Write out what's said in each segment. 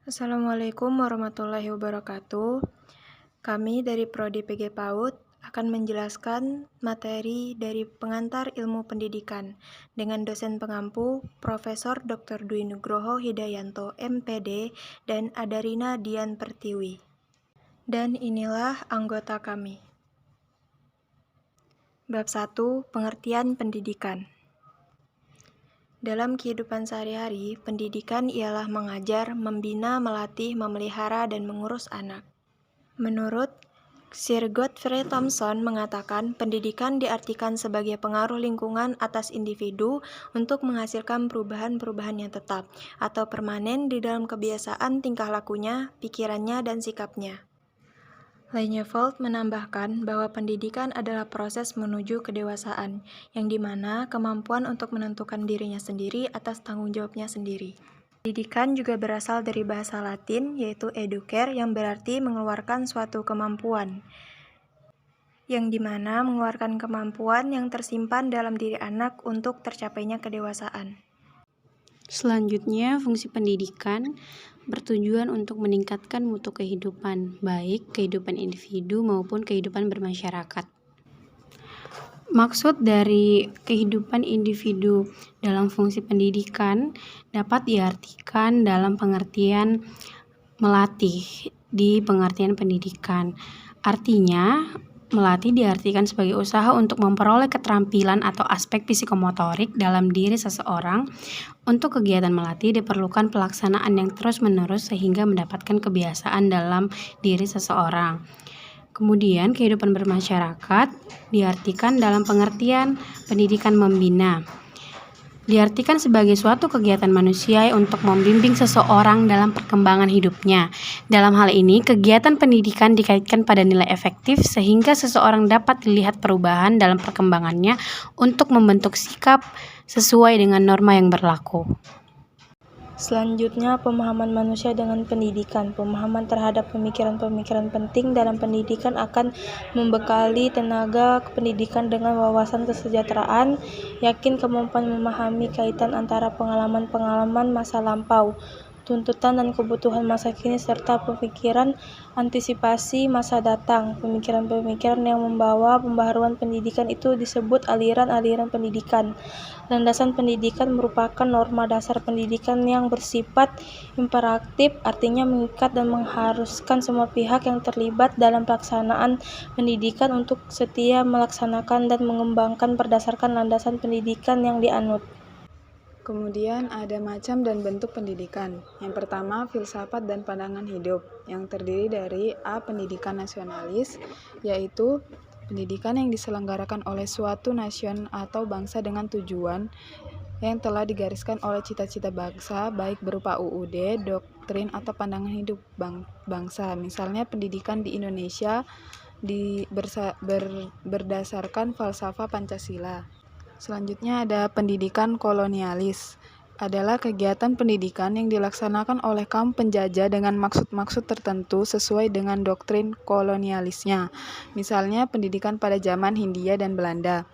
Assalamualaikum warahmatullahi wabarakatuh. Kami dari Prodi PG PAUD akan menjelaskan materi dari pengantar ilmu pendidikan dengan dosen pengampu Profesor Dr. Dwi Nugroho Hidayanto MPD dan Adarina Dian Pertiwi. Dan inilah anggota kami. Bab 1, Pengertian Pendidikan. Dalam kehidupan sehari-hari, pendidikan ialah mengajar, membina, melatih, memelihara, dan mengurus anak. Menurut Sir Godfrey Thompson mengatakan, pendidikan diartikan sebagai pengaruh lingkungan atas individu untuk menghasilkan perubahan-perubahan yang tetap atau permanen di dalam kebiasaan tingkah lakunya, pikirannya, dan sikapnya. Leinevold menambahkan bahwa pendidikan adalah proses menuju kedewasaan, yang dimana kemampuan untuk menentukan dirinya sendiri atas tanggung jawabnya sendiri. Pendidikan juga berasal dari bahasa Latin, yaitu educare, yang berarti mengeluarkan suatu kemampuan, yang dimana mengeluarkan kemampuan yang tersimpan dalam diri anak untuk tercapainya kedewasaan. Selanjutnya, fungsi pendidikan bertujuan untuk meningkatkan mutu kehidupan, baik kehidupan individu maupun kehidupan bermasyarakat. Maksud dari kehidupan individu dalam fungsi pendidikan dapat diartikan dalam pengertian melatih di pengertian pendidikan. Artinya, melatih diartikan sebagai usaha untuk memperoleh keterampilan atau aspek psikomotorik dalam diri seseorang. Untuk kegiatan melatih diperlukan pelaksanaan yang terus-menerus sehingga mendapatkan kebiasaan dalam diri seseorang. Kemudian, kehidupan bermasyarakat diartikan dalam pengertian pendidikan membina. Diartikan sebagai suatu kegiatan manusia untuk membimbing seseorang dalam perkembangan hidupnya. Dalam hal ini, kegiatan pendidikan dikaitkan pada nilai efektif sehingga seseorang dapat dilihat perubahan dalam perkembangannya untuk membentuk sikap sesuai dengan norma yang berlaku. Selanjutnya, pemahaman manusia dengan pendidikan. Pemahaman terhadap pemikiran-pemikiran penting dalam pendidikan akan membekali tenaga pendidikan dengan wawasan kesejahteraan, yakin kemampuan memahami kaitan antara pengalaman-pengalaman masa lampau, tuntutan dan kebutuhan masa kini, serta pemikiran antisipasi masa datang. Pemikiran-pemikiran yang membawa pembaharuan pendidikan itu disebut aliran-aliran pendidikan. Landasan pendidikan merupakan norma dasar pendidikan yang bersifat imperatif, artinya mengikat dan mengharuskan semua pihak yang terlibat dalam pelaksanaan pendidikan untuk setia melaksanakan dan mengembangkan berdasarkan landasan pendidikan yang dianut. Kemudian ada macam dan bentuk pendidikan. Yang pertama, filsafat dan pandangan hidup, yang terdiri dari A. Pendidikan nasionalis, yaitu pendidikan yang diselenggarakan oleh suatu nasion atau bangsa dengan tujuan yang telah digariskan oleh cita-cita bangsa, baik berupa UUD, doktrin, atau pandangan hidup bangsa. Misalnya pendidikan di Indonesia berdasarkan falsafah Pancasila. Selanjutnya ada pendidikan kolonialis. Adalah kegiatan pendidikan yang dilaksanakan oleh kaum penjajah dengan maksud-maksud tertentu sesuai dengan doktrin kolonialisnya. Misalnya pendidikan pada zaman Hindia dan Belanda.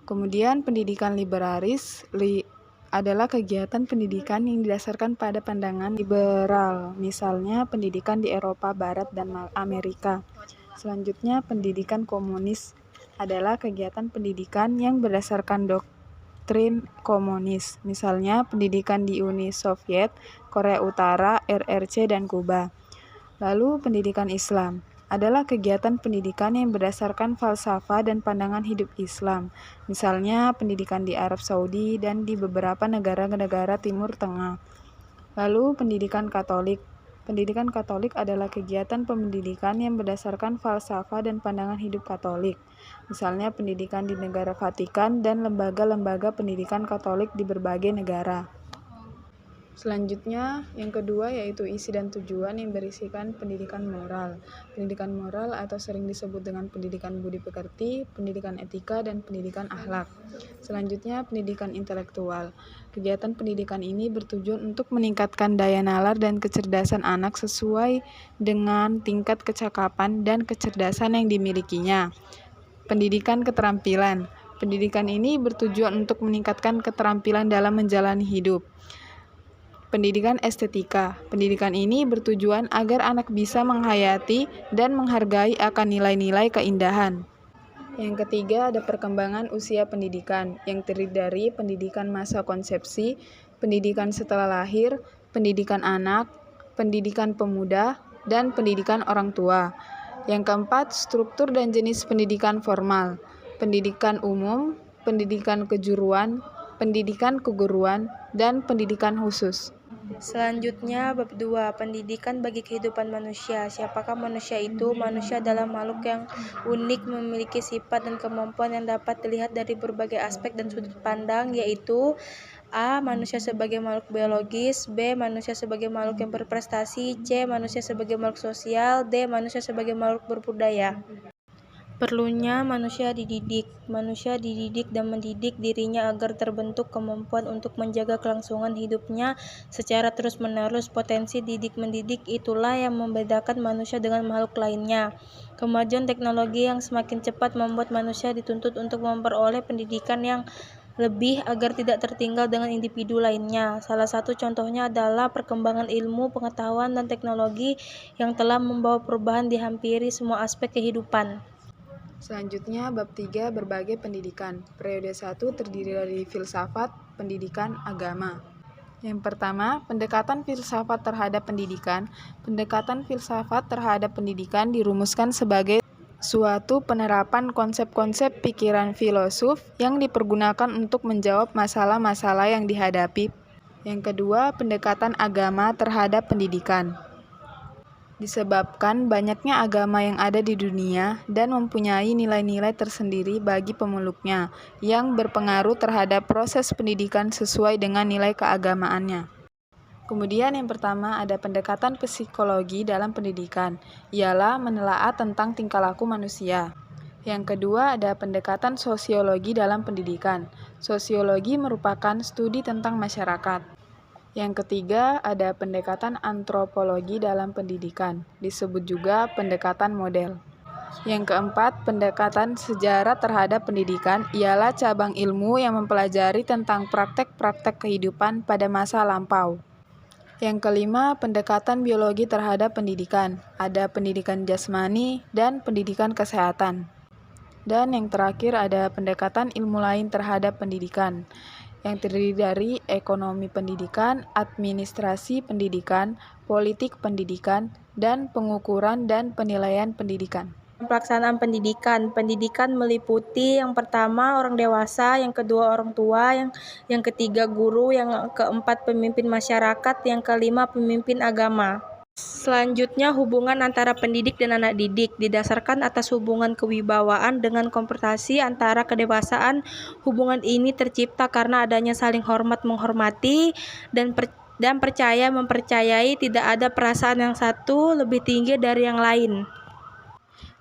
Kemudian pendidikan liberalis adalah kegiatan pendidikan yang didasarkan pada pandangan liberal. Misalnya pendidikan di Eropa Barat dan Amerika. Selanjutnya pendidikan komunis adalah kegiatan pendidikan yang berdasarkan doktrin komunis, misalnya pendidikan di Uni Soviet, Korea Utara, RRC, dan Kuba. Lalu pendidikan Islam adalah kegiatan pendidikan yang berdasarkan falsafah dan pandangan hidup Islam, misalnya pendidikan di Arab Saudi dan di beberapa negara-negara Timur Tengah. Lalu pendidikan Katolik. Pendidikan Katolik adalah kegiatan pendidikan yang berdasarkan falsafah dan pandangan hidup Katolik. Misalnya pendidikan di negara Vatikan dan lembaga-lembaga pendidikan Katolik di berbagai negara. Selanjutnya, yang kedua yaitu isi dan tujuan yang berisikan pendidikan moral. Pendidikan moral atau sering disebut dengan pendidikan budi pekerti, pendidikan etika, dan pendidikan akhlak. Selanjutnya, pendidikan intelektual. Kegiatan pendidikan ini bertujuan untuk meningkatkan daya nalar dan kecerdasan anak sesuai dengan tingkat kecakapan dan kecerdasan yang dimilikinya. Pendidikan keterampilan. Pendidikan ini bertujuan untuk meningkatkan keterampilan dalam menjalani hidup. Pendidikan estetika. Pendidikan ini bertujuan agar anak bisa menghayati dan menghargai akan nilai-nilai keindahan. Yang ketiga ada perkembangan usia pendidikan yang terdiri dari pendidikan masa konsepsi, pendidikan setelah lahir, pendidikan anak, pendidikan pemuda, dan pendidikan orang tua. Yang keempat, struktur dan jenis pendidikan formal, pendidikan umum, pendidikan kejuruan, pendidikan keguruan, dan pendidikan khusus. Selanjutnya, bab 2, pendidikan bagi kehidupan manusia. Siapakah manusia itu? Manusia adalah makhluk yang unik, memiliki sifat dan kemampuan yang dapat dilihat dari berbagai aspek dan sudut pandang, yaitu A. Manusia sebagai makhluk biologis, B. Manusia sebagai makhluk yang berprestasi, C. Manusia sebagai makhluk sosial, D. Manusia sebagai makhluk berbudaya. Perlunya manusia dididik. Manusia dididik dan mendidik dirinya agar terbentuk kemampuan untuk menjaga kelangsungan hidupnya secara terus-menerus. Potensi didik-mendidik itulah yang membedakan manusia dengan makhluk lainnya. Kemajuan teknologi yang semakin cepat membuat manusia dituntut untuk memperoleh pendidikan yang lebih agar tidak tertinggal dengan individu lainnya. Salah satu contohnya adalah perkembangan ilmu, pengetahuan, dan teknologi yang telah membawa perubahan di hampir semua aspek kehidupan. Selanjutnya, bab 3 berbagai pendidikan. Periode 1 terdiri dari filsafat, pendidikan, agama. Yang pertama, pendekatan filsafat terhadap pendidikan. Pendekatan filsafat terhadap pendidikan dirumuskan sebagai suatu penerapan konsep-konsep pikiran filosof yang dipergunakan untuk menjawab masalah-masalah yang dihadapi. Yang kedua, pendekatan agama terhadap pendidikan. Disebabkan banyaknya agama yang ada di dunia dan mempunyai nilai-nilai tersendiri bagi pemeluknya yang berpengaruh terhadap proses pendidikan sesuai dengan nilai keagamaannya. Kemudian yang pertama ada pendekatan psikologi dalam pendidikan, ialah menelaah tentang tingkah laku manusia. Yang kedua ada pendekatan sosiologi dalam pendidikan. Sosiologi merupakan studi tentang masyarakat. Yang ketiga, ada pendekatan antropologi dalam pendidikan, disebut juga pendekatan model. Yang keempat, pendekatan sejarah terhadap pendidikan ialah cabang ilmu yang mempelajari tentang praktek-praktek kehidupan pada masa lampau. Yang kelima, pendekatan biologi terhadap pendidikan, ada pendidikan jasmani dan pendidikan kesehatan. Dan yang terakhir ada pendekatan ilmu lain terhadap pendidikan, yang terdiri dari ekonomi pendidikan, administrasi pendidikan, politik pendidikan, dan pengukuran dan penilaian pendidikan. Pelaksanaan pendidikan. Pendidikan meliputi yang pertama orang dewasa, yang kedua orang tua, yang ketiga guru, yang keempat pemimpin masyarakat, yang kelima pemimpin agama. Selanjutnya, hubungan antara pendidik dan anak didik didasarkan atas hubungan kewibawaan dengan kompensasi antara kedewasaan. Hubungan ini tercipta karena adanya saling hormat menghormati dan percaya mempercayai, tidak ada perasaan yang satu lebih tinggi dari yang lain.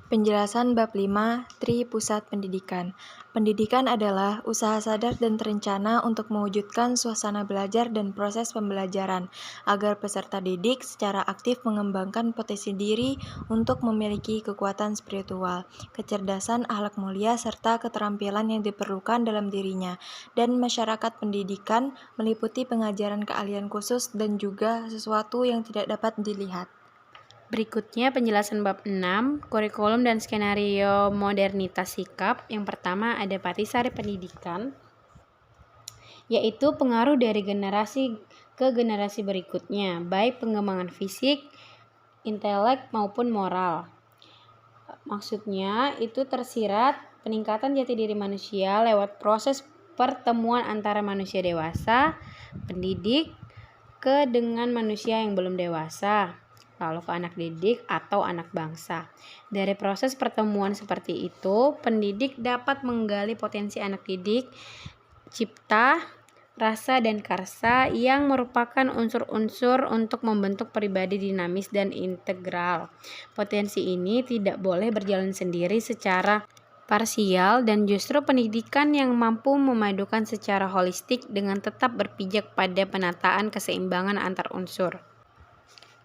Penjelasan bab 5, Tri Pusat Pendidikan. Pendidikan adalah usaha sadar dan terencana untuk mewujudkan suasana belajar dan proses pembelajaran, agar peserta didik secara aktif mengembangkan potensi diri untuk memiliki kekuatan spiritual, kecerdasan akhlak mulia, serta keterampilan yang diperlukan dalam dirinya. Dan masyarakat pendidikan meliputi pengajaran keahlian khusus dan juga sesuatu yang tidak dapat dilihat. Berikutnya penjelasan bab 6, kurikulum dan skenario modernitas sikap. Yang pertama ada patisari pendidikan, yaitu pengaruh dari generasi ke generasi berikutnya, baik pengembangan fisik, intelek maupun moral. Maksudnya itu tersirat peningkatan jati diri manusia lewat proses pertemuan antara manusia dewasa, pendidik, dengan manusia yang belum dewasa, lalu ke anak didik atau anak bangsa. Dari proses pertemuan seperti itu, pendidik dapat menggali potensi anak didik, cipta, rasa, dan karsa yang merupakan unsur-unsur untuk membentuk pribadi dinamis dan integral. Potensi ini tidak boleh berjalan sendiri secara parsial, dan justru pendidikan yang mampu memadukan secara holistik dengan tetap berpijak pada penataan keseimbangan antar unsur.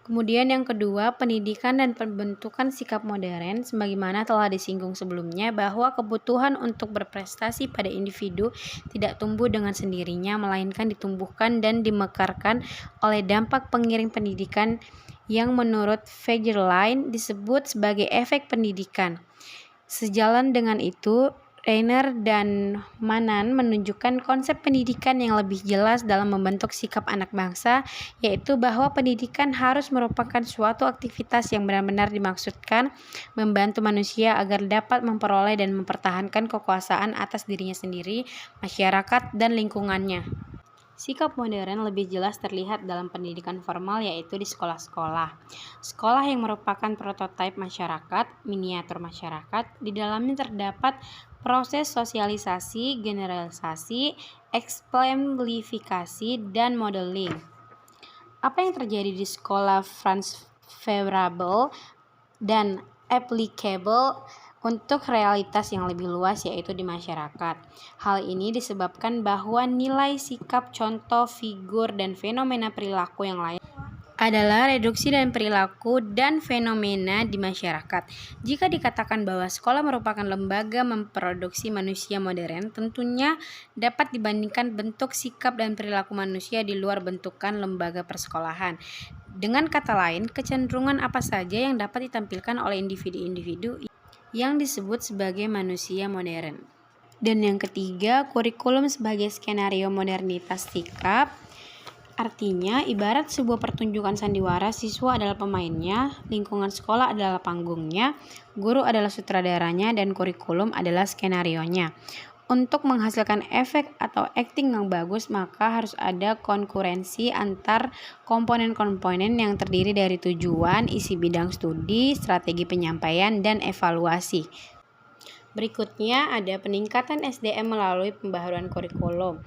Kemudian yang kedua, pendidikan dan pembentukan sikap modern, sebagaimana telah disinggung sebelumnya bahwa kebutuhan untuk berprestasi pada individu tidak tumbuh dengan sendirinya, melainkan ditumbuhkan dan dimekarkan oleh dampak pengiring pendidikan yang menurut Federline disebut sebagai efek pendidikan. Sejalan dengan itu, Reiner dan Manan menunjukkan konsep pendidikan yang lebih jelas dalam membentuk sikap anak bangsa, yaitu bahwa pendidikan harus merupakan suatu aktivitas yang benar-benar dimaksudkan membantu manusia agar dapat memperoleh dan mempertahankan kekuasaan atas dirinya sendiri, masyarakat, dan lingkungannya. Sikap modern lebih jelas terlihat dalam pendidikan formal, yaitu di sekolah-sekolah. Sekolah yang merupakan prototipe masyarakat, miniatur masyarakat, di dalamnya terdapat proses sosialisasi, generalisasi, eksemplifikasi, dan modeling. Apa yang terjadi di sekolah transferable dan applicable untuk realitas yang lebih luas, yaitu di masyarakat. Hal ini disebabkan bahwa nilai, sikap, contoh, figur, dan fenomena perilaku yang lain adalah reduksi dan perilaku dan fenomena di masyarakat. Jika dikatakan bahwa sekolah merupakan lembaga memproduksi manusia modern, tentunya dapat dibandingkan bentuk, sikap, dan perilaku manusia di luar bentukan lembaga persekolahan. Dengan kata lain, kecenderungan apa saja yang dapat ditampilkan oleh individu-individu yang disebut sebagai manusia modern. Dan yang ketiga, kurikulum sebagai skenario modernitas sikap. Artinya, ibarat sebuah pertunjukan sandiwara, siswa adalah pemainnya, lingkungan sekolah adalah panggungnya, guru adalah sutradaranya, dan kurikulum adalah skenarionya. Untuk menghasilkan efek atau acting yang bagus, maka harus ada konkurensi antar komponen-komponen yang terdiri dari tujuan, isi bidang studi, strategi penyampaian, dan evaluasi. Berikutnya ada peningkatan SDM melalui pembaharuan kurikulum.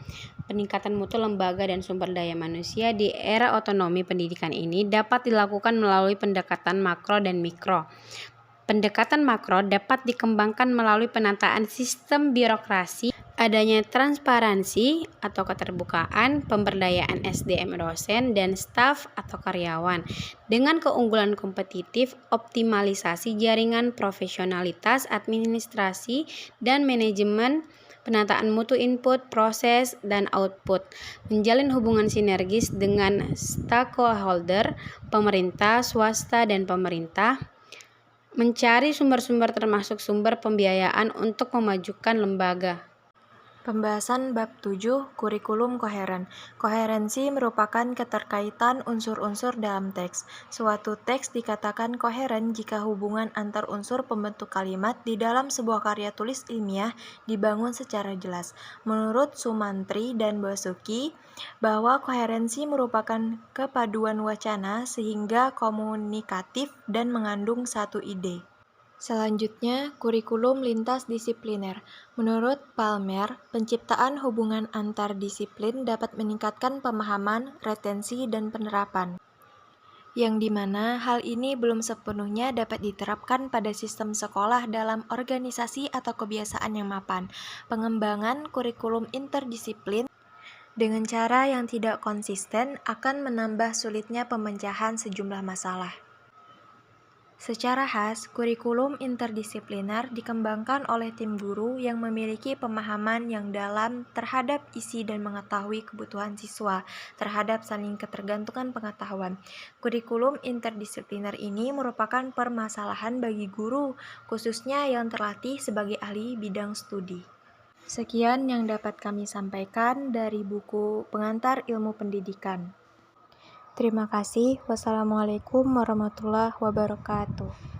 Peningkatan mutu lembaga dan sumber daya manusia di era otonomi pendidikan ini dapat dilakukan melalui pendekatan makro dan mikro. Pendekatan makro dapat dikembangkan melalui penataan sistem birokrasi, adanya transparansi atau keterbukaan, pemberdayaan SDM dosen dan staf atau karyawan, dengan keunggulan kompetitif, optimalisasi jaringan, profesionalitas, administrasi, dan manajemen, penataan mutu input, proses, dan output, menjalin hubungan sinergis dengan stakeholder, pemerintah, swasta, dan pemerintah, mencari sumber-sumber termasuk sumber pembiayaan untuk memajukan lembaga. Pembahasan bab 7, kurikulum koheren. Koherensi merupakan keterkaitan unsur-unsur dalam teks. Suatu teks dikatakan koheren jika hubungan antar unsur pembentuk kalimat di dalam sebuah karya tulis ilmiah dibangun secara jelas. Menurut Sumantri dan Basuki, bahwa koherensi merupakan kepaduan wacana sehingga komunikatif dan mengandung satu ide. Selanjutnya, kurikulum lintas disipliner. Menurut Palmer, penciptaan hubungan antar disiplin dapat meningkatkan pemahaman, retensi, dan penerapan. Yang dimana hal ini belum sepenuhnya dapat diterapkan pada sistem sekolah dalam organisasi atau kebiasaan yang mapan. Pengembangan kurikulum interdisiplin dengan cara yang tidak konsisten akan menambah sulitnya pemecahan sejumlah masalah. Secara khas, kurikulum interdisipliner dikembangkan oleh tim guru yang memiliki pemahaman yang dalam terhadap isi dan mengetahui kebutuhan siswa terhadap saling ketergantungan pengetahuan. Kurikulum interdisipliner ini merupakan permasalahan bagi guru, khususnya yang terlatih sebagai ahli bidang studi. Sekian yang dapat kami sampaikan dari buku Pengantar Ilmu Pendidikan. Terima kasih. Wassalamualaikum warahmatullahi wabarakatuh.